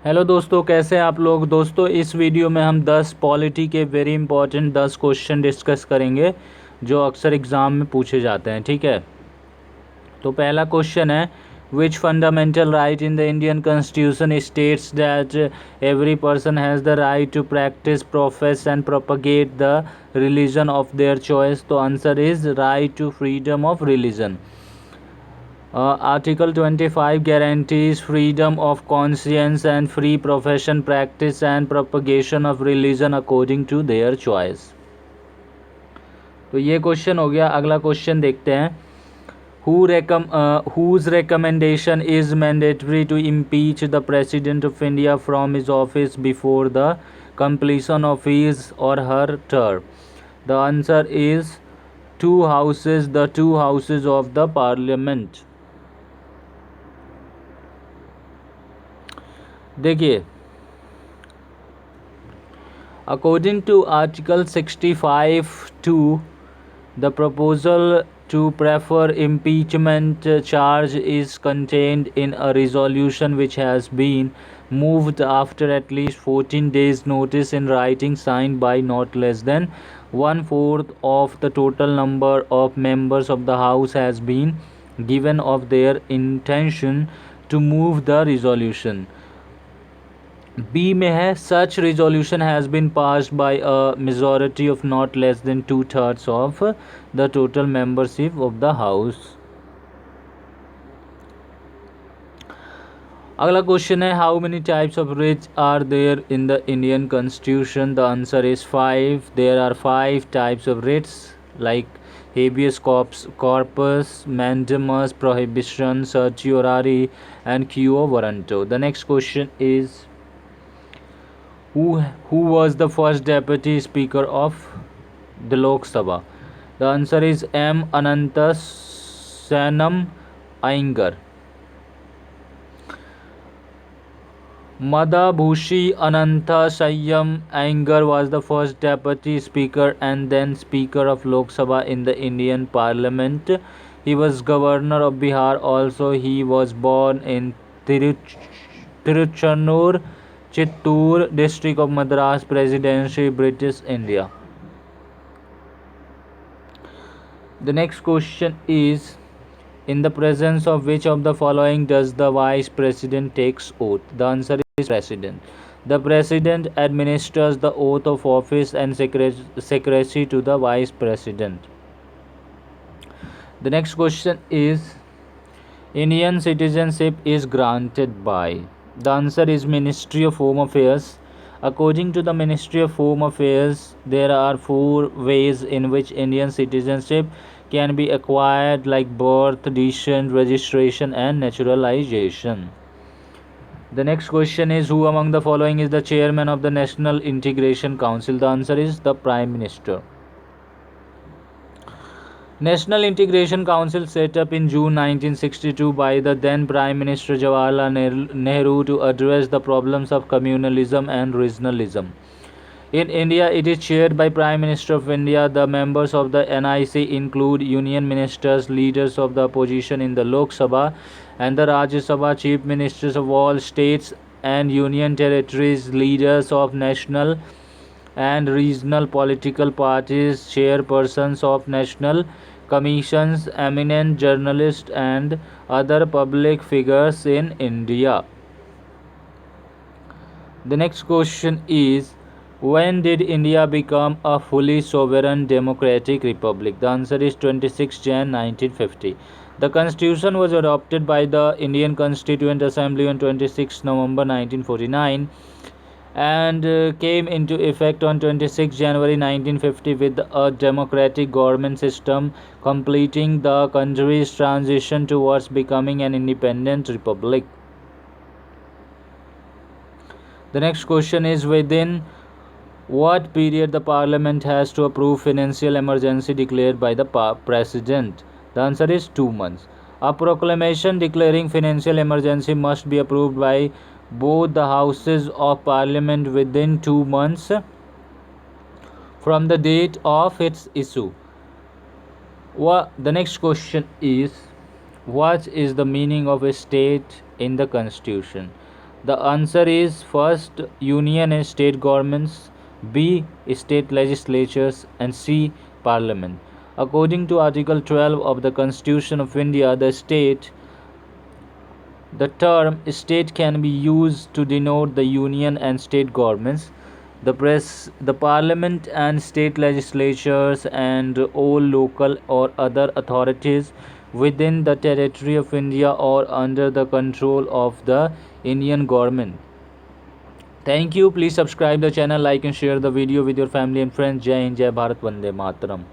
Hello दोस्तों, कैसे हैं आप लोग। दोस्तों, इस वीडियो में हम 10 पॉलिटी के वेरी इंपॉर्टेंट 10 क्वेश्चन डिस्कस करेंगे जो अक्सर एग्ज़ाम में पूछे जाते हैं। ठीक है, तो पहला क्वेश्चन है, which fundamental right in the Indian constitution states that every person has the right to practise, profess and propagate the religion of their choice. तो answer is right to freedom of religion. Article 25 guarantees freedom of conscience and free profession, practice and propagation of religion according to their choice। तो ये question हो गया। अगला question देखते हैं, whose recommendation is mandatory to impeach the President of India from his office before the completion of his or her term? The answer is the two houses of the parliament। देखिए, according to Article 65(2), the proposal to prefer impeachment charge is contained in a resolution which has been moved after at least 14 days notice in writing, signed by not less than 1/4 of the total number of members of the House has been given of their intention to move the resolution। B में है, such resolution has been passed by a majority of not less than 2/3 of the total membership of the house. अगला question है, how many types of writs are there in the Indian constitution? The answer is 5। There are 5 types of writs like habeas corpus, mandamus, prohibition, certiorari and quo warranto। The next question is, who was the first deputy speaker of the Lok Sabha? The answer is M. Ananta Senam Iyengar। Madhabhushi Ananta Sayyam Iyengar was the first deputy speaker and then speaker of Lok Sabha in the Indian Parliament। He was governor of Bihar also। He was born in Tiruchanur, Chittoor district of Madras Presidency, British India। The next question is, in the presence of which of the following does the Vice President takes oath? The answer is President। The President administers the oath of office and secrecy to the Vice President। The next question is, Indian citizenship is granted by? The answer is Ministry of Home Affairs। According to the Ministry of Home Affairs, there are 4 ways in which Indian citizenship can be acquired, like birth, descent, registration and naturalization। The next question is, who among the following is the chairman of the National Integration Council? The answer is the Prime Minister। National Integration Council set up in June 1962 by the then Prime Minister Jawaharlal Nehru to address the problems of communalism and regionalism। In India, it is chaired by Prime Minister of India। The members of the NIC include Union Ministers, leaders of the opposition in the Lok Sabha and the Rajya Sabha, Chief Ministers of all states and Union Territories, leaders of national and regional political parties, chairpersons of national commissions, eminent journalists and other public figures in India। The next question is, when did India become a fully sovereign democratic republic? The answer is 26 Jan 1950। The constitution was adopted by the Indian Constituent Assembly on 26 November 1949 and came into effect on 26 January 1950 with a democratic government system, completing the country's transition towards becoming an independent republic। The next question is, within what period the Parliament has to approve financial emergency declared by the President? The answer is 2 months। A proclamation declaring financial emergency must be approved by both the houses of Parliament within 2 months from the date of its issue। The next question is, what is the meaning of a state in the Constitution? The answer is first union and state governments, B state legislatures, and C parliament. According to Article 12 of the Constitution of India, the term state can be used to denote the union and state governments, the parliament and state legislatures, and all local or other authorities within the territory of India or under the control of the Indian government. Thank you. Please subscribe the channel, like and share the video with your family and friends. Jai Hind, Jai Bharat, Vande Mataram.